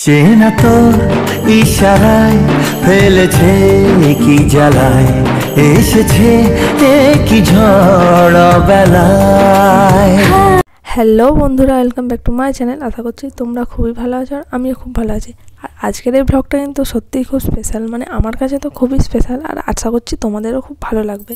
চেনা তোর ইশারায় ফেলেছে কি জ্বালায়, এসেছে কি ঝড় বেলায়। হ্যালো বন্ধুরা, welcome back to my channel. আশা করছি তোমরা খুবই ভালো আছো আর আমিও খুব ভালো আছি। আর আজকের এই ব্লগটা কিন্তু সত্যিই খুব স্পেশাল, মানে আমার কাছে তো খুবই স্পেশাল আর আশা করছি তোমাদেরও খুব ভালো লাগবে।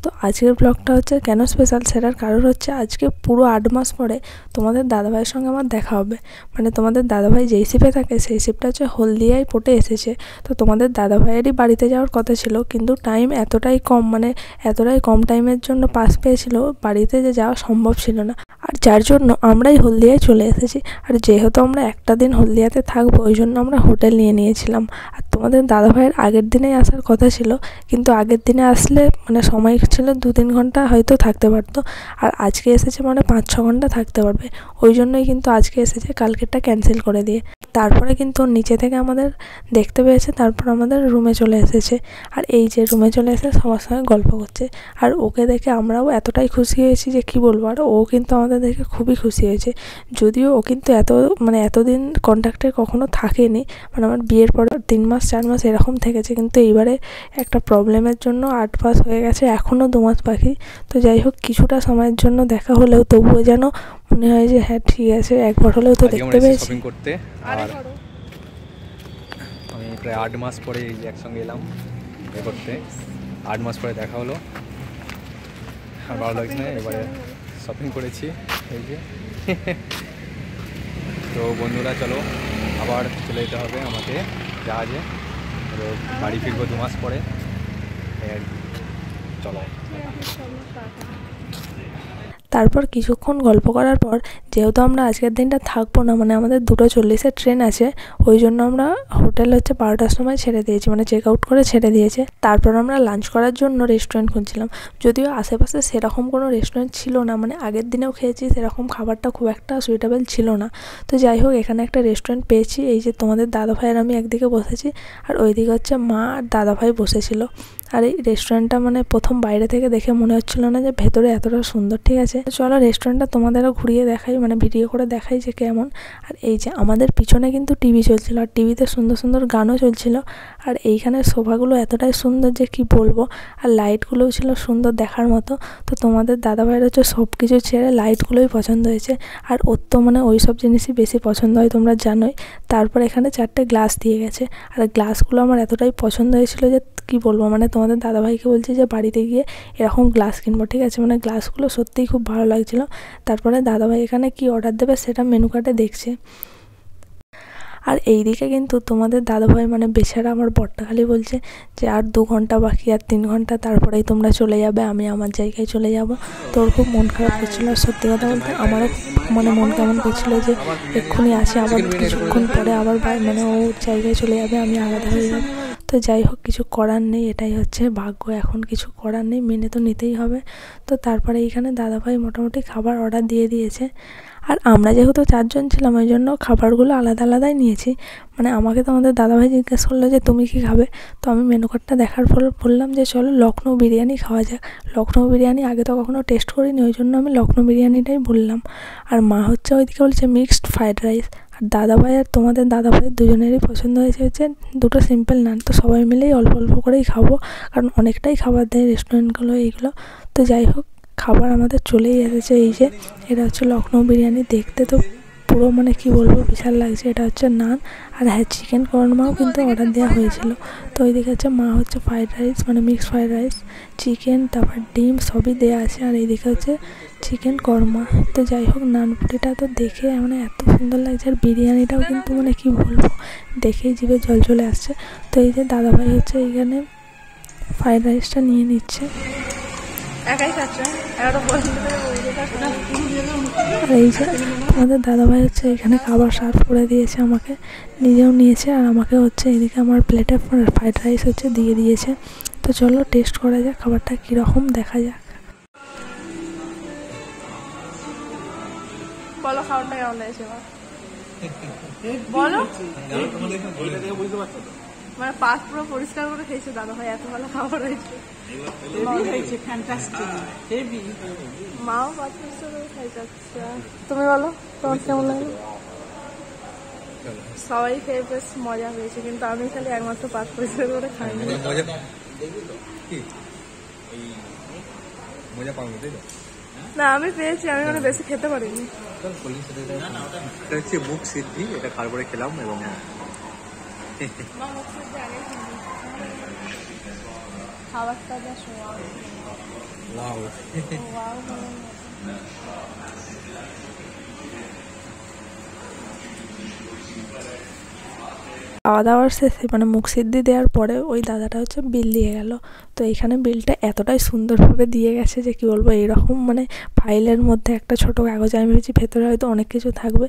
তো আজকের ব্লগটা হচ্ছে কেন স্পেশাল সেটার কারণ হচ্ছে আজকে পুরো 8 মাস পরে তোমাদের দাদাভাইয়ের সঙ্গে আমার দেখা হবে। মানে তোমাদের দাদাভাই যেই শিপে থাকে সেই শিপটা হচ্ছে হলদিয়ায় পোর্টে এসেছে। তো তোমাদের দাদাভাইয়েরই বাড়িতে যাওয়ার কথা ছিল, কিন্তু টাইম এতটাই কম, মানে এতটাই কম টাইমের জন্য পাস পেয়েছিল, বাড়িতে যে যাওয়া সম্ভব ছিল না। আর যার জন্য আমরাই হলদিয়ায় চলে এসেছি। আর যেহেতু আমরা একটা দিন হলদিয়াতে থাকবো ওই জন্য আমরা হোটেল নিয়ে নিয়েছিলাম। আর তোমাদের দাদাভাইয়ের আগের দিনেই আসার কথা ছিল, কিন্তু আগের দিনে আসলে মানে সময় ছিল 2-3 ঘন্টা হয়তো থাকতে পারতো, আর আজকে এসেছে মানে 5-6 ঘন্টা থাকতে পারবে। ওই জন্যই কিন্তু আজকে এসেছে, কালকেরটা ক্যান্সেল করে দিয়ে। তারপরে কিন্তু নিচে থেকে আমাদের দেখতে পেয়েছে, তারপর আমাদের রুমে চলে এসেছে। আর এই যে রুমে চলে এসে সবার সঙ্গে গল্প করছে। আর ওকে দেখে আমরাও এতটাই খুশি হয়েছি যে কি বলবো। আর ও কিন্তু আমাদের দেখে খুবই খুশি হয়েছে, যদিও ও কিন্তু এতদিন কন্ট্যাক্টে কখনো থাকেনি। মানে আমার বিয়ের পর 3 মাস 4 মাস এরকম থেকেছে, কিন্তু এইবারে একটা প্রবলেমের জন্য 8 মাস হয়ে গেছে, এখনও 2 মাস বাকি। তো যাই হোক, কিছুটা সময়ের জন্য দেখা হলেও তবুও যেন মনে হয় যে হ্যাঁ ঠিক আছে, একবার হলেও তো দেখতে পেয়েছি। শপিং করতে আর আমি প্রায় 8 মাস পরে এই যে একসঙ্গে এলাম এ করতে। 8 মাস পরে দেখা হলো, আর ভালো লাগছে না। এবারে শপিং করেছি এই যে। তো বন্ধুরা চলো, আবার চলে যেতে হবে আমাকে জাহাজে। তো বাড়ি ফিরবো 2 মাস পরে। চলো। তারপর কিছুক্ষণ গল্প করার পর, যেহেতু আমরা আজকের দিনটা থাকবো না, মানে আমাদের 2:40-এর ট্রেন আছে, ওই জন্য আমরা হোটেল হচ্ছে 12টার সময় ছেড়ে দিয়েছি, মানে চেক আউট করে ছেড়ে দিয়েছে। তারপর আমরা লাঞ্চ করার জন্য রেস্টুরেন্ট খুঁজছিলাম, যদিও আশেপাশে সেরকম কোনো রেস্টুরেন্ট ছিল না, মানে আগের দিনেও খেয়েছি সেরকম খাবারটা খুব একটা সুইটেবল ছিল না। তো যাই হোক, এখানে একটা রেস্টুরেন্ট পেয়েছি। এই যে তোমাদের দাদাভাইয়ের আমি একদিকে বসেছি আর ওইদিকে হচ্ছে মা আর দাদাভাই বসেছিল। আর এই রেস্টুরেন্টটা মানে প্রথম বাইরে থেকে দেখে মনে হচ্ছিল না যে ভেতরে এতটা সুন্দর। ঠিক আছে, চলো রেস্টুরেন্টটা তোমাদেরও ঘুরিয়ে দেখাই, মানে ভিডিও করে দেখাই যে কেমন। আর এই যে আমাদের পিছনে কিন্তু টিভি চলছিল, আর টিভিতে সুন্দর সুন্দর গানও চলছিল। আর এইখানে সোফাগুলো এতটাই সুন্দর যে কি বলবো, আর লাইটগুলোও ছিল সুন্দর দেখার মতো। তো তোমাদের দাদাভাইয়ের হচ্ছে সব কিছু ছেড়ে লাইটগুলোই পছন্দ হয়েছে, আর ওর তো মানে ওই সব জিনিসই বেশি পছন্দ হয়, তোমরা জানোই। তারপর এখানে 4টে গ্লাস দিয়ে গেছে, আর গ্লাসগুলো আমার এতটাই পছন্দ হয়েছিল যে কি বলবো। মানে তোমাদের দাদাভাইকে বলছি যে বাড়িতে গিয়ে এরকম গ্লাস কিনবো। ঠিক আছে, মানে গ্লাসগুলো সত্যিই খুব ভালো লাগছিল। তারপরে দাদাভাই এখানে কি অর্ডার দেবে সেটা মেনু কার্ডে দেখছে। আর এই দিকে কিন্তু তোমাদের দাদাভাই মানে বেচারা আমার বরটা খালি বলছে যে আর 2 ঘন্টা বাকি, আর 3 ঘন্টা, তারপরেই তোমরা চলে যাবে, আমি আমার জায়গায় চলে যাব। তোর খুব মন খারাপ করছিল। আর সত্যি কথা বলতে আমারও মানে মন কেমন করছিল যে এক্ষুনি আসে, আবার কিছুক্ষণ পরে আবার মানে ও জায়গায় চলে যাবে, আমি আলাদা হয়ে যাব। তো যাই হোক, কিছু করার নেই, এটাই হচ্ছে ভাগ্য। এখন কিছু করার নেই, মেনে তো নিতেই হবে। তো তারপরে এইখানে দাদাভাই মোটামুটি খাবার অর্ডার দিয়ে দিয়েছে। আর আমরা যেহেতু 4 জন ছিলাম ওই জন্য খাবারগুলো আলাদা আলাদাই নিয়েছি। মানে আমাকে তো আমাদের দাদাভাই জিজ্ঞেস করলো যে তুমি কি খাবে। তো আমি মেনু কার্ডটা দেখার পর বললাম যে চলো লখনৌ বিরিয়ানি খাওয়া যাক। লখনৌ বিরিয়ানি আগে তো কখনো টেস্ট করিনি, ওই জন্য আমি লখনৌ বিরিয়ানিটাই বললাম। আর মা হচ্ছে ওইদিকে বলছে মিক্সড ফ্রাইড রাইস। আর দাদাভাই আর তোমাদের দাদাভাই দুজনেরই পছন্দ হয়েছে হচ্ছে 2টো সিম্পল নান। তো সবাই মিলেই অল্প অল্প করেই খাবো, কারণ অনেকটাই খাবার দেয় রেস্টুরেন্টগুলো এইগুলো। তো যাই হোক, খাবার আমাদের চলেই এসেছে। এই যে এটা হচ্ছে লখনৌ বিরিয়ানি, দেখতে তো পুরো মানে কি বলবো বিশাল লাগছে। এটা হচ্ছে নান, আর হ্যাঁ চিকেন কর্মাও কিন্তু অর্ডার দেওয়া হয়েছিল। তো ওইদিকে হচ্ছে মা হচ্ছে ফ্রাইড রাইস, মানে মিক্সড ফ্রাইড রাইস, চিকেন, তারপর ডিম সবই দেওয়া আছে। আর এইদিকে হচ্ছে চিকেন কর্মা। তো যাই হোক, নানপুরিটা তো দেখে মানে এত সুন্দর লাগছে, আর বিরিয়ানিটাও কিন্তু মানে কি বলবো, দেখেই জিভে জল চলে আসছে। তো এই যে দাদাভাই হচ্ছে এইখানে ফ্রাইড রাইসটা নিয়ে নিচ্ছে। একাই খাচ্ছে, আর এই যে আমাদের দাদাভাই হচ্ছে এখানে খাবার সার্ভ করে দিয়েছে আমাকে, নিজেও নিয়েছে, আর আমাকে হচ্ছে এদিকে আমার প্লেটে ফ্রাইড রাইস হচ্ছে দিয়ে দিয়েছে। তো চলো টেস্ট করা যাক খাবারটা কীরকম, দেখা যাক। বলো খাবারটা কেমন লাগছে, বলো। মানে পাক পুরো পরিষ্কার করে খেয়েছে দাদাভাই, এত ভালো খাবার হয়েছে। মাও পাক পরিষ্কার করে খাইছে। আচ্ছা তুমি বলো তোমার কেমন লাগলো? সবাই খেয়ে বেশ মজা হয়েছে, কিন্তু আমি খালি একমাত্র পাত পরিষ্কার করে খাইনি। মজা কি মজা পাওনি তাই তো? না আমি পেয়েছি, আমি মানে বেশি খেতে পারিনি। এটা হচ্ছে মুখ সিদ্ধি, এটা খাবার খেলাম এবং খাবারটা যা ওয়াও খাওয়া দাওয়ার শেষে মানে মুখ সিদ্ধি দেওয়ার পরে ওই দাদাটা হচ্ছে বিল দিয়ে গেল। তো এখানে বিলটা এতটাই সুন্দরভাবে দিয়ে গেছে যে কি বলবো, এইরকম মানে ফাইলের মধ্যে একটা ছোট কাগজ, আমি ভেবেছি ভেতরে হয়তো অনেক কিছু থাকবে।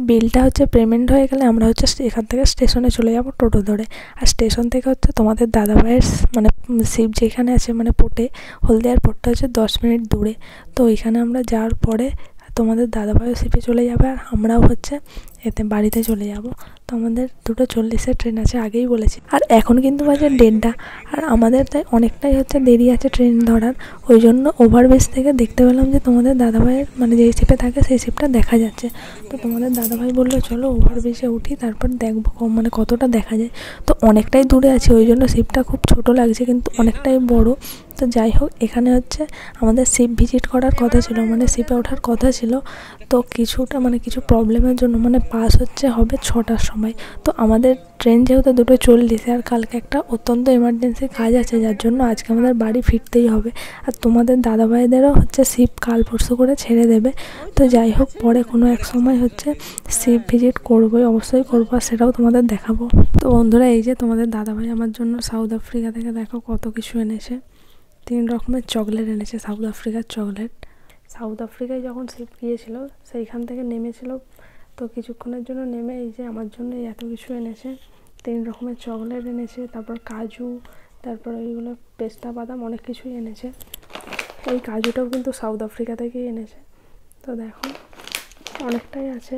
বিলটা হচ্ছে পেমেন্ট হয়ে গেলে আমরা হচ্ছে এখান থেকে স্টেশনে চলে যাব টোটো ধরে। আর স্টেশন থেকে হচ্ছে তোমাদের দাদাভাইয়ের মানে শিব যেখানে আছে মানে পোর্টে, হলদিয়ার পোর্টটা হচ্ছে 10 মিনিট দূরে। তো ওইখানে আমরা যাওয়ার পরে তোমাদের দাদাভাইও শিপে চলে যাবে আর আমরাও হচ্ছে এতে বাড়িতে চলে যাব। তো আমাদের 2:40 ট্রেন আছে, আগেই বলেছি। আর এখন কিন্তু বাজে 1:30, আর আমাদের তাই অনেকটাই হচ্ছে দেরি আছে ট্রেন ধরার। ওই জন্য ওভারব্রিজ থেকে দেখতে পেলাম যে তোমাদের দাদাভাইয়ের মানে যেই শিপে থাকে সেই শিপটা দেখা যাচ্ছে। তো তোমাদের দাদাভাই বললো চলো ওভারব্রিজে উঠি, তারপর দেখবো মানে কতটা দেখা যায়। তো অনেকটাই দূরে আছে, ওই জন্য শিপটা খুব ছোট লাগছে কিন্তু অনেকটাই বড়। তো যাই হোক, এখানে হচ্ছে আমাদের শিপ ভিজিট করার কথা ছিল, মানে শিপে ওঠার কথা ছিল। তো কিছুটা মানে কিছু প্রবলেমের জন্য মানে পাস হচ্ছে হবে 6টার সময়। তো আমাদের ট্রেন যেহেতু 2:40, আর কালকে একটা অত্যন্ত এমার্জেন্সি কাজ আছে, যার জন্য আজকে আমাদের বাড়ি ফিরতেই হবে। আর তোমাদের দাদাভাইদেরও হচ্ছে শিপ কাল পরশু করে ছেড়ে দেবে। তো যাই হোক, পরে কোনো এক সময় হচ্ছে শিপ ভিজিট করবোই, অবশ্যই করবো, আর সেটাও তোমাদের দেখাবো। তো বন্ধুরা, এই যে তোমাদের দাদাভাই আমার জন্য সাউথ আফ্রিকা থেকে দেখো কত কিছু এনেছে। 3 রকমের চকলেট এনেছে, সাউথ আফ্রিকার চকলেট। সাউথ আফ্রিকায় যখন শিপ গিয়েছিল সেইখান থেকে নেমেছিল, তো কিছুক্ষণের জন্য নেমে এই যে আমার জন্য এত কিছু এনেছে। 3 রকমের চকলেট এনেছে, তারপর কাজু, তারপর এইগুলো পেস্তা বাদাম, অনেক কিছুই এনেছে। এই কাজুটাও কিন্তু সাউথ আফ্রিকা থেকেই এনেছে। তো দেখো অনেকটাই আছে।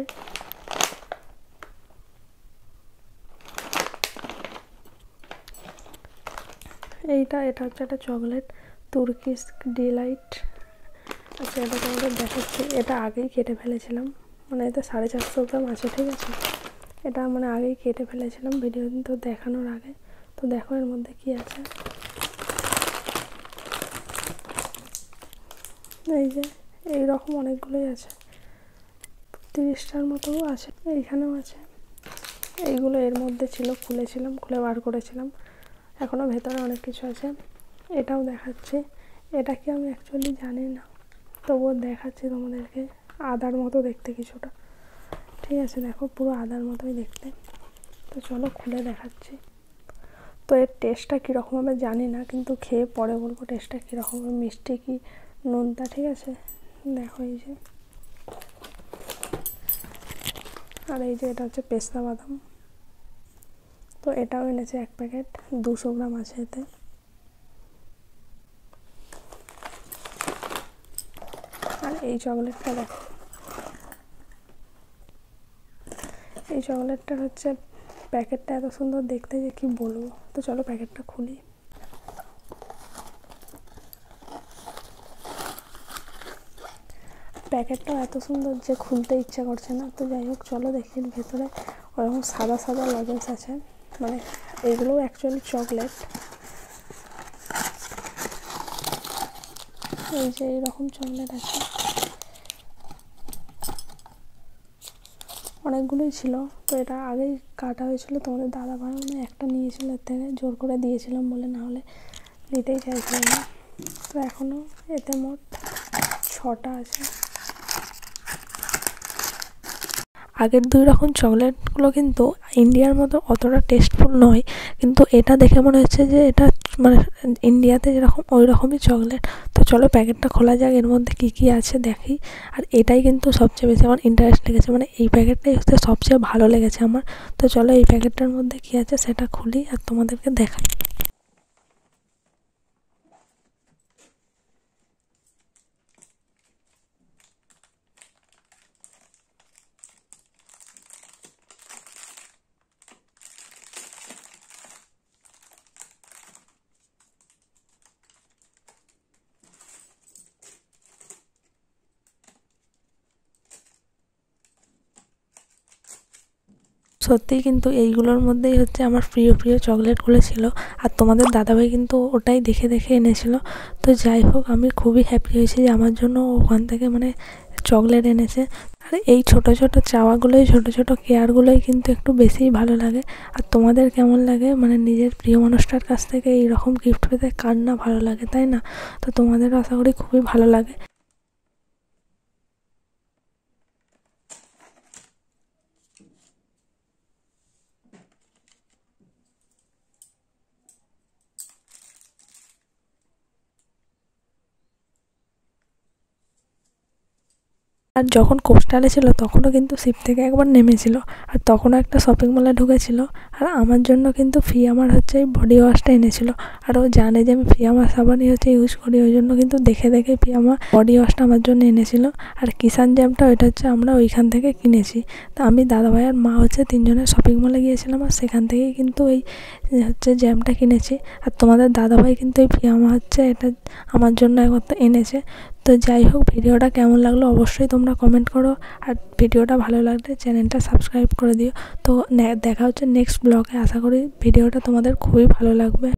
এটা হচ্ছে একটা চকলেট, তুর্কিশ ডিলাইট। আচ্ছা, এটা তোমাদের দেখাচ্ছি। এটা আগেই কেটে ফেলেছিলাম, মানে এতে 450 গ্রাম আছে, ঠিক আছে। এটা মানে আগেই কেটে ফেলেছিলাম ভিডিও তো দেখানোর আগে। তো দেখো এর মধ্যে কি আছে। এই যে এইরকম অনেকগুলোই আছে, 30টার মতোও আছে। এইখানেও আছে। এইগুলো এর মধ্যে ছিল, খুলেছিলাম, খুলে বার করেছিলাম। এখনও ভেতরে অনেক কিছু আছে। এটাও দেখাচ্ছি। এটা কি আমি অ্যাকচুয়ালি জানি না, তবুও দেখাচ্ছি তোমাদেরকে। আদার মতো দেখতে কিছুটা, ঠিক আছে। দেখো পুরো আদার মতোই দেখতে। তো চলো খুলে দেখাচ্ছি। তো এর টেস্টটা কীরকম হবে জানি না, কিন্তু খেয়ে পরে বলবো টেস্টটা কীরকম হবে, মিষ্টি কি নোনতা, ঠিক আছে। দেখো এই যে, আর এই যে এটা হচ্ছে পেস্তা বাদাম। তো এটাও এনেছে 1 প্যাকেট, 200 গ্রাম আছে এতে। আর এই চকলেটটা দেখো, এই চকলেটটার হচ্ছে প্যাকেটটা এত সুন্দর দেখতে যে কি বলবো। তো চলো প্যাকেটটা খুলি। প্যাকেটটাও এত সুন্দর যে খুলতে ইচ্ছা করছে না। তো যাই হোক, চলো দেখি ভেতরে। ওরকম সাদা সাদা লজেন্স আছে, মানে এগুলোও অ্যাকচুয়ালি চকলেট। এই যে এইরকম চকলেট আছে, অনেকগুলোই ছিল। তো এটা আগেই কাটা হয়েছিল, তোমাদের দাদাভাই মানে একটা নিয়েছিল, এর থেকে জোর করে দিয়েছিলাম বলে, না হলে নিতেই চাইছিল না। তো এখনও এতে মোট 6টা আছে। আগের 2 রকম চকলেটগুলো কিন্তু ইন্ডিয়ার মতো অতটা টেস্টফুল নয়, কিন্তু এটা দেখে মনে হচ্ছে যে এটা মানে ইন্ডিয়াতে যেরকম ওই রকমই চকলেট। তো চলো প্যাকেটটা খোলা যাক, এর মধ্যে কী কী আছে দেখি। আর এটাই কিন্তু সবচেয়ে বেশি আমার ইন্টারেস্ট লেগেছে, মানে এই প্যাকেটটাই হচ্ছে সবচেয়ে ভালো লেগেছে আমার। তো চলো এই প্যাকেটটার মধ্যে কী আছে সেটা খুলি আর তোমাদেরকে দেখাই। সত্যিই কিন্তু এইগুলোর মধ্যেই হচ্ছে আমার প্রিয় প্রিয় চকলেটগুলো ছিল, আর তোমাদের দাদাভাই কিন্তু ওটাই দেখে দেখে এনেছিল। তো যাই হোক, আমি খুবই হ্যাপি হয়েছি যে আমার জন্য ওখান থেকে মানে চকলেট এনেছে। আর এই ছোট ছোট চাওয়াগুলোই, ছোট ছোট কেয়ারগুলোই কিন্তু একটু বেশিই ভালো লাগে। আর তোমাদের কেমন লাগে মানে নিজের প্রিয় মানুষটার কাছ থেকে এইরকম গিফট পেতে কার না ভালো লাগে, তাই না? তো তোমাদেরও আশা করি খুবই ভালো লাগে। আর যখন কোস্টালে ছিল তখনও কিন্তু শিপ থেকে একবার নেমেছিল, আর তখনও একটা শপিং মলে ঢুকেছিল। আর আমার জন্য কিন্তু ফিয়ামার হচ্ছে এই বডি ওয়াশটা এনেছিল। আর ও জানে যে আমি ফিয়ামার সাবানই হচ্ছে ইউজ করি, ওই জন্য কিন্তু দেখে দেখে ফিয়ামা বডি ওয়াশটা আমার জন্য এনেছিল। আর কিষান জ্যামটা ওইটা হচ্ছে আমরা ওইখান থেকে কিনেছি। তা আমি দাদাভাই আর মা হচ্ছে তিনজনের শপিং মলে গিয়েছিলাম, আর সেখান থেকেই কিন্তু এই হচ্ছে জ্যামটা কিনেছি। আর তোমাদের দাদাভাই কিন্তু এই ফিয়ামা হচ্ছে এটা আমার জন্য একবার এনেছে। তো যাই হোক, ভিডিওটা কেমন লাগলো অবশ্যই তোমরা কমেন্ট করো, আর ভিডিওটা ভালো লাগলে চ্যানেলটা সাবস্ক্রাইব করে দিও। তো দেখা হচ্ছে নেক্সট ব্লগে। আশা করি ভিডিওটা তোমাদের খুবই ভালো লাগবে।